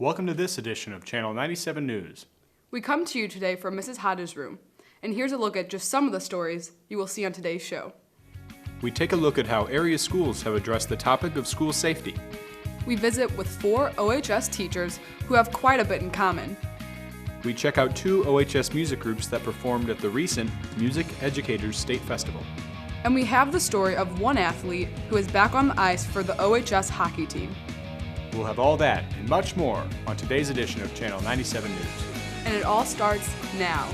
Welcome to this edition of Channel 97 News. We come to you today from Mrs. Hodges' room, and here's a look at just some of the stories you will see on today's show. We take a look at how area schools have addressed the topic of school safety. We visit with 4 OHS teachers who have quite a bit in common. We check out 2 OHS music groups that performed at the recent Music Educators State Festival. And we have the story of one athlete who is back on the ice for the OHS hockey team. We'll have all that and much more on today's edition of Channel 97 News. And it all starts now.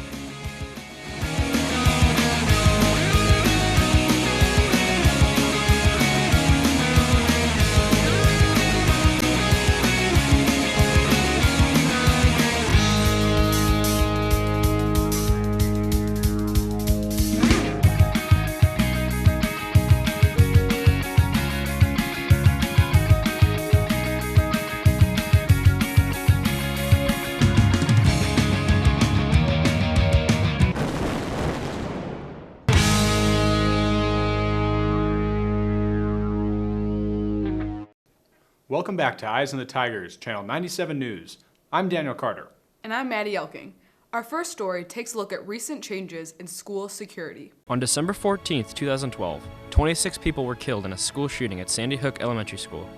Welcome back to Eyes on the Tigers, Channel 97 News. I'm Daniel Carter. And I'm Maddie Elking. Our first story takes a look at recent changes in school security. On December 14th, 2012, 26 people were killed in a school shooting at Sandy Hook Elementary School.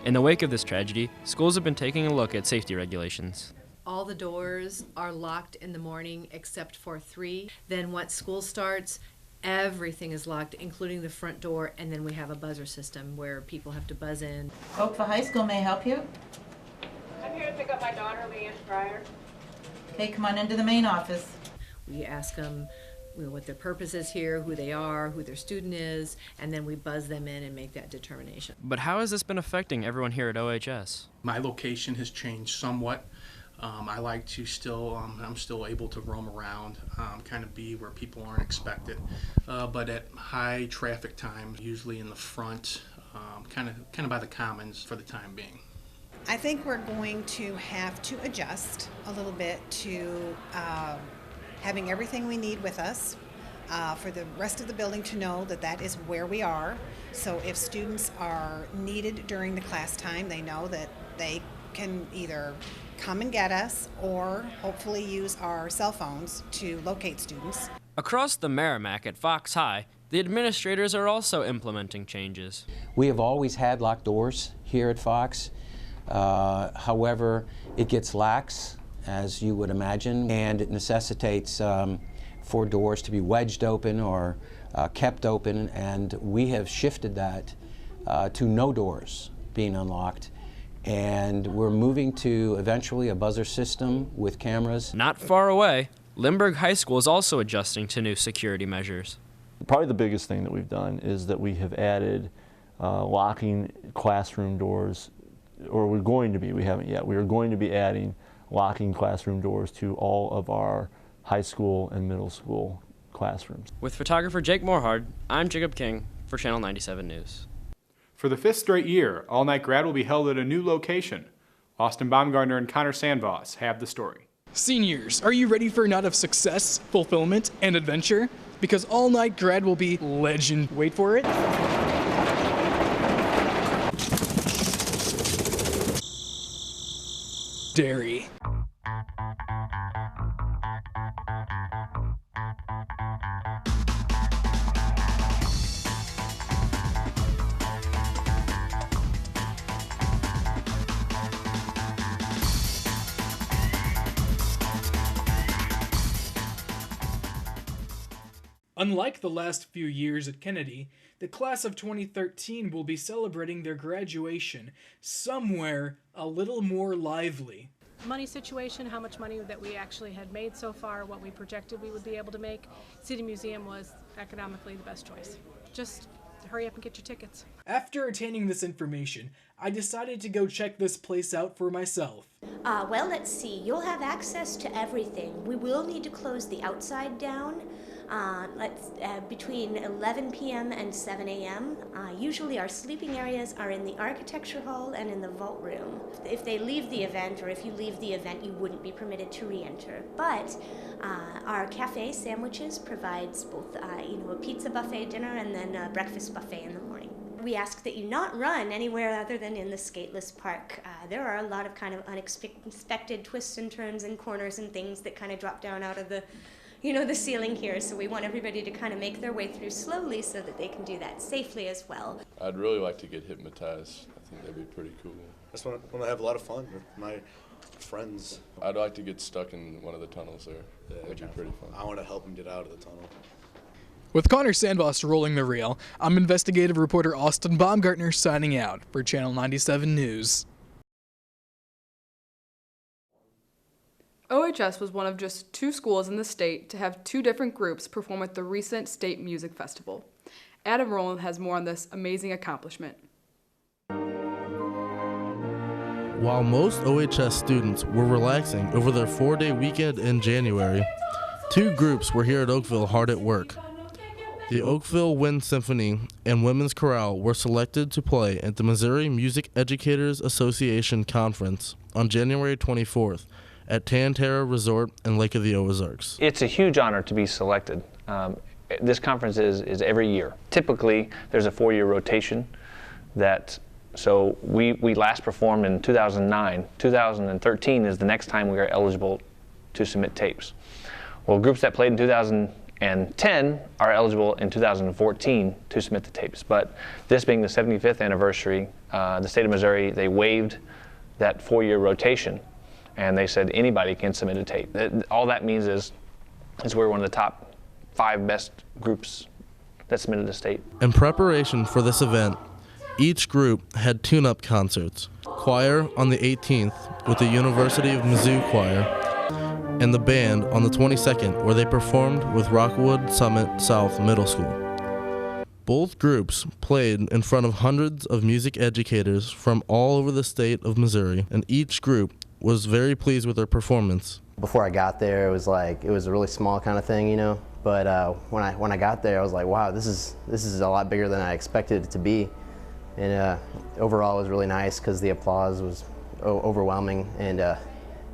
In the wake of this tragedy, schools have been taking a look at safety regulations. All the doors are locked in the morning except for 3. Then once school starts, everything is locked, including the front door, and then we have a buzzer system where people have to buzz in. Oakville High School, may I help you? I'm here to pick up my daughter, Leanne Fryer. Okay, come on into the main office. We ask them what their purpose is here, who they are, who their student is, and then we buzz them in and make that determination. But how has this been affecting everyone here at OHS? My location has changed somewhat. I like to still, I'm still able to roam around, kind of be where people aren't expected. But at high traffic times, usually in the front, kind of by the commons for the time being. I think we're going to have to adjust a little bit to having everything we need with us for the rest of the building to know that that is where we are. So if students are needed during the class time, they know that they can either come and get us or hopefully use our cell phones to locate students. Across the Merrimack at Fox High, the administrators are also implementing changes. We have always had locked doors here at Fox. However, it gets lax, as you would imagine, and it necessitates for doors to be wedged open or kept open, and we have shifted that to no doors being unlocked. And we're moving to eventually a buzzer system with cameras. Not far away, Lindbergh High School is also adjusting to new security measures. Probably the biggest thing that we've done is that we have added locking classroom doors, or we're going to be, we haven't yet, we are going to be adding locking classroom doors to all of our high school and middle school classrooms. With photographer Jake Morhard, I'm Jacob King for Channel 97 News. For the 5th straight year, All Night Grad will be held at a new location. Austin Baumgartner and Connor Sandvoss have the story. Seniors, are you ready for a night of success, fulfillment, and adventure? Because All Night Grad will be legend. Wait for it. Dairy. Unlike the last few years at Kennedy, the class of 2013 will be celebrating their graduation somewhere a little more lively. Money situation, how much money that we actually had made so far, what we projected we would be able to make. City Museum was economically the best choice. Just hurry up and get your tickets. After attaining this information, I decided to go check this place out for myself. Well, let's see. You'll have access to everything. We will need to close the outside down. Between 11 p.m. and 7 a.m. Usually our sleeping areas are in the architecture hall and in the vault room. If they leave the event, or if you leave the event, you wouldn't be permitted to re-enter. But our cafe sandwiches provides both a pizza buffet dinner and then a breakfast buffet in the morning. we ask that you not run anywhere other than in the skateless park. There are a lot of kind of unexpected twists and turns and corners and things that kind of drop down out of the the ceiling here, so we want everybody to kind of make their way through slowly so that they can do that safely as well. I'd really like to get hypnotized. I think that'd be pretty cool. I just want to have a lot of fun with my friends. I'd like to get stuck in one of the tunnels there. Yeah, that'd be pretty fun. I want to help them get out of the tunnel. With Connor Sandvoss rolling the reel, I'm investigative reporter Austin Baumgartner signing out for Channel 97 News. OHS was one of just 2 schools in the state to have 2 different groups perform at the recent State Music Festival. Adam Rowland has more on this amazing accomplishment. While most OHS students were relaxing over their 4-day weekend in January, 2 groups were here at Oakville hard at work. The Oakville Wind Symphony and Women's Chorale were selected to play at the Missouri Music Educators Association Conference on January 24th at Tan Tara Resort in Lake of the Ozarks. It's a huge honor to be selected. This conference is every year. Typically, there's a 4-year rotation. So we last performed in 2009. 2013 is the next time we are eligible to submit tapes. Well, groups that played in 2010 are eligible in 2014 to submit the tapes. But this being the 75th anniversary, the state of Missouri, they waived that 4-year rotation. And they said anybody can submit a tape. All that means is we're one of the top 5 best groups that submitted to state. In preparation for this event, each group had tune-up concerts. Choir on the 18th with the University of Mizzou Choir, and the band on the 22nd where they performed with Rockwood Summit South Middle School. Both groups played in front of hundreds of music educators from all over the state of Missouri, and each group was very pleased with their performance. Before I got there, it was a really small kind of thing, But when I got there, I was like, wow, this is a lot bigger than I expected it to be. And overall, it was really nice because the applause was overwhelming, and it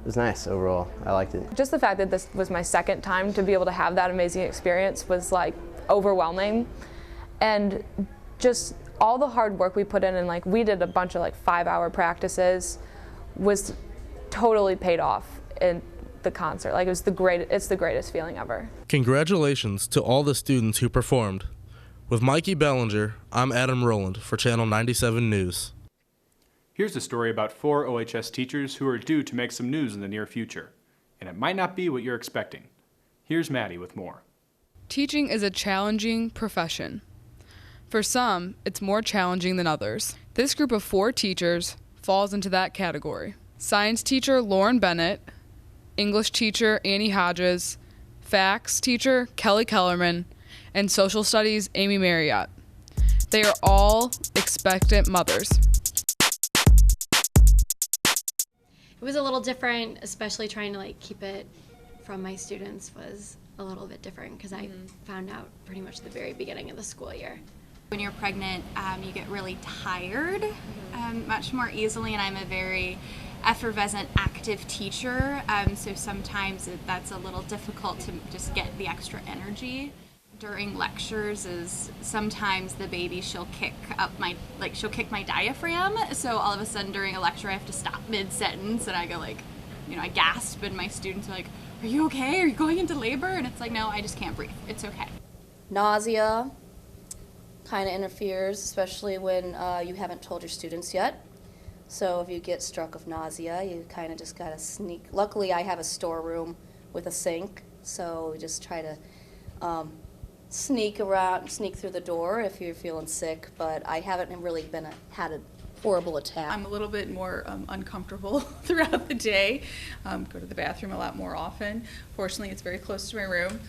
was nice overall. I liked it. Just the fact that this was my second time to be able to have that amazing experience was overwhelming, and just all the hard work we put in, and we did a bunch of 5-hour practices, was totally paid off in the concert. It's the greatest feeling ever. Congratulations to all the students who performed. With Mikey Bellinger, I'm Adam Rowland for Channel 97 News. Here's a story about 4 OHS teachers who are due to make some news in the near future. And it might not be what you're expecting. Here's Maddie with more. Teaching is a challenging profession. For some, it's more challenging than others. This group of 4 teachers falls into that category. Science teacher Lauren Bennett, English teacher Annie Hodges, Facts teacher Kelly Kellerman, and social studies Amy Marriott. They are all expectant mothers. It was a little different, especially trying to keep it from my students was a little bit different because I found out pretty much the very beginning of the school year. When you're pregnant, you get really tired much more easily, and I'm a very effervescent, active teacher, so sometimes that's a little difficult to just get the extra energy. During lectures is sometimes the baby, she'll kick my diaphragm, so all of a sudden during a lecture I have to stop mid-sentence and I go I gasp, and my students are like, are you okay? Are you going into labor? And it's no, I just can't breathe. It's okay. Nausea kind of interferes, especially when you haven't told your students yet. So if you get struck with nausea, you kind of just got to sneak. Luckily, I have a storeroom with a sink, so we just try to sneak around, sneak through the door if you're feeling sick, but I haven't really had a horrible attack. I'm a little bit more uncomfortable throughout the day. Go to the bathroom a lot more often. Fortunately, it's very close to my room.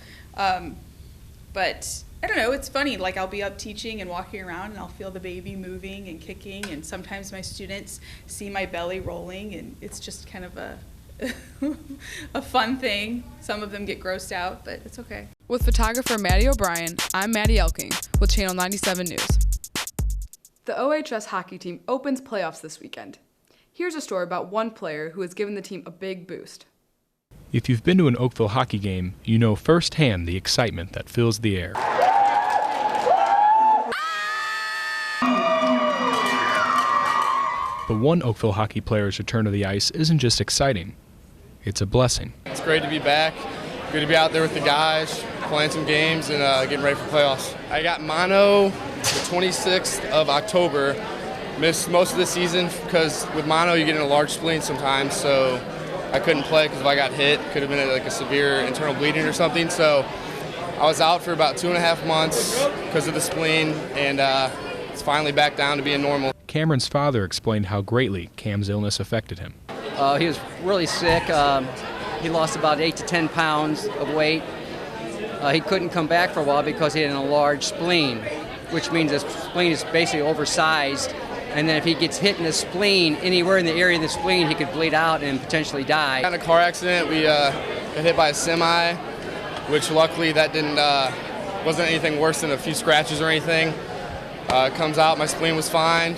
But I don't know, it's funny, I'll be up teaching and walking around and I'll feel the baby moving and kicking, and sometimes my students see my belly rolling, and it's just kind of a fun thing. Some of them get grossed out, but it's okay. With photographer Maddie O'Brien, I'm Maddie Elking with Channel 97 News. The OHS hockey team opens playoffs this weekend. Here's a story about one player who has given the team a big boost. If you've been to an Oakville hockey game, you know firsthand the excitement that fills the air. But one Oakville hockey player's return to the ice isn't just exciting, it's a blessing. It's great to be back. Good to be out there with the guys, playing some games and getting ready for playoffs. I got mono the 26th of October. Missed most of the season because with mono you get in a large spleen sometimes, so I couldn't play because if I got hit, could have been like a severe internal bleeding or something. So I was out for about 2.5 months because of the spleen, and it's finally back down to being normal. Cameron's father explained how greatly Cam's illness affected him. He was really sick. He lost about 8 to 10 pounds of weight. He couldn't come back for a while because he had an enlarged spleen, which means his spleen is basically oversized. And then if he gets hit in the spleen, anywhere in the area of the spleen, he could bleed out and potentially die. Got in a car accident. We got hit by a semi, which luckily that wasn't anything worse than a few scratches or anything. Comes out, my spleen was fine.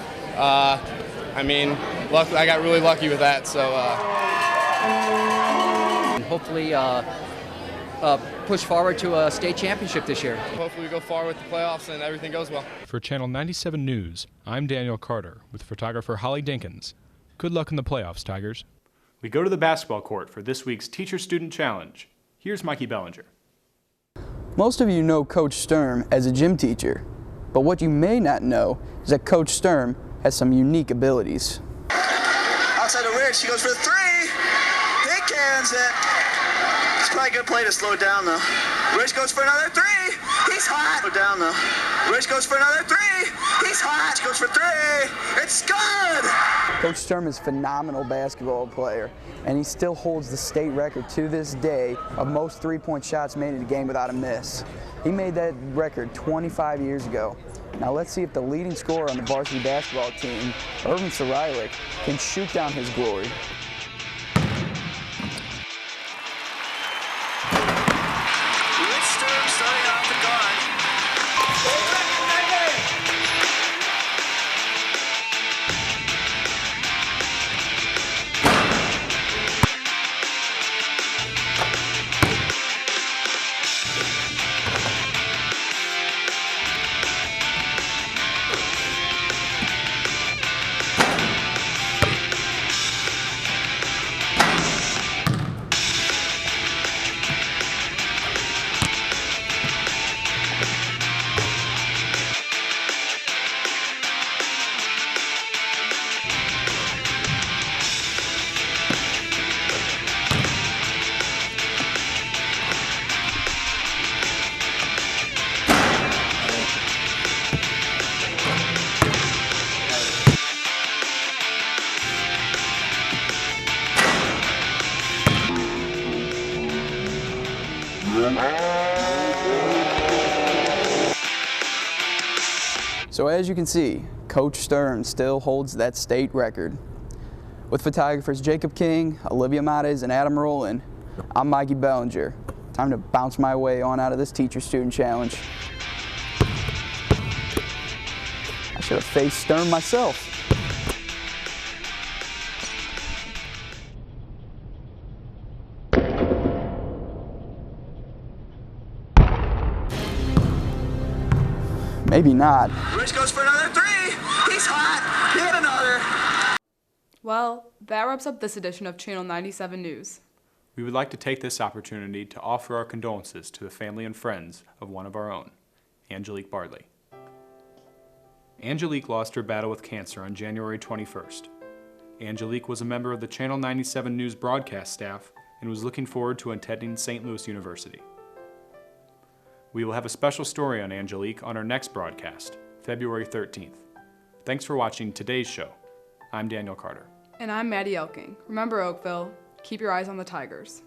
Luckily, I got really lucky with that. So. And hopefully push forward to a state championship this year. Hopefully we go far with the playoffs and everything goes well. For Channel 97 News, I'm Daniel Carter with photographer Holly Dinkins. Good luck in the playoffs, Tigers. We go to the basketball court for this week's Teacher-Student Challenge. Here's Mikey Bellinger. Most of you know Coach Sturm as a gym teacher, but what you may not know is that Coach Sturm has some unique abilities. Outside of Rich, he goes for the three. He cans it. It's probably a good play to slow down though. Rich goes for another three. He's hot. Slow down though. Rich goes for another three. He's hot. Goes for three. It's good. Coach Sturm is a phenomenal basketball player, and he still holds the state record to this day of most three-point shots made in a game without a miss. He made that record 25 years ago. Now let's see if the leading scorer on the varsity basketball team, Irvin Cyrilek, can shoot down his glory. Rich Sturm starting off the guard. So as you can see, Coach Sturm still holds that state record. With photographers Jacob King, Olivia Mates, and Adam Rowland, I'm Mikey Bellinger. Time to bounce my way on out of this Teacher-Student Challenge. I should have faced Sturm myself. Maybe not. Rich goes for another three. He's hot. Hit another. Well, that wraps up this edition of Channel 97 News. We would like to take this opportunity to offer our condolences to the family and friends of one of our own, Angelique Bartley. Angelique lost her battle with cancer on January 21st. Angelique was a member of the Channel 97 News broadcast staff and was looking forward to attending St. Louis University. We will have a special story on Angelique on our next broadcast, February 13th. Thanks for watching today's show. I'm Daniel Carter. And I'm Maddie Elking. Remember, Oakville, keep your eyes on the Tigers.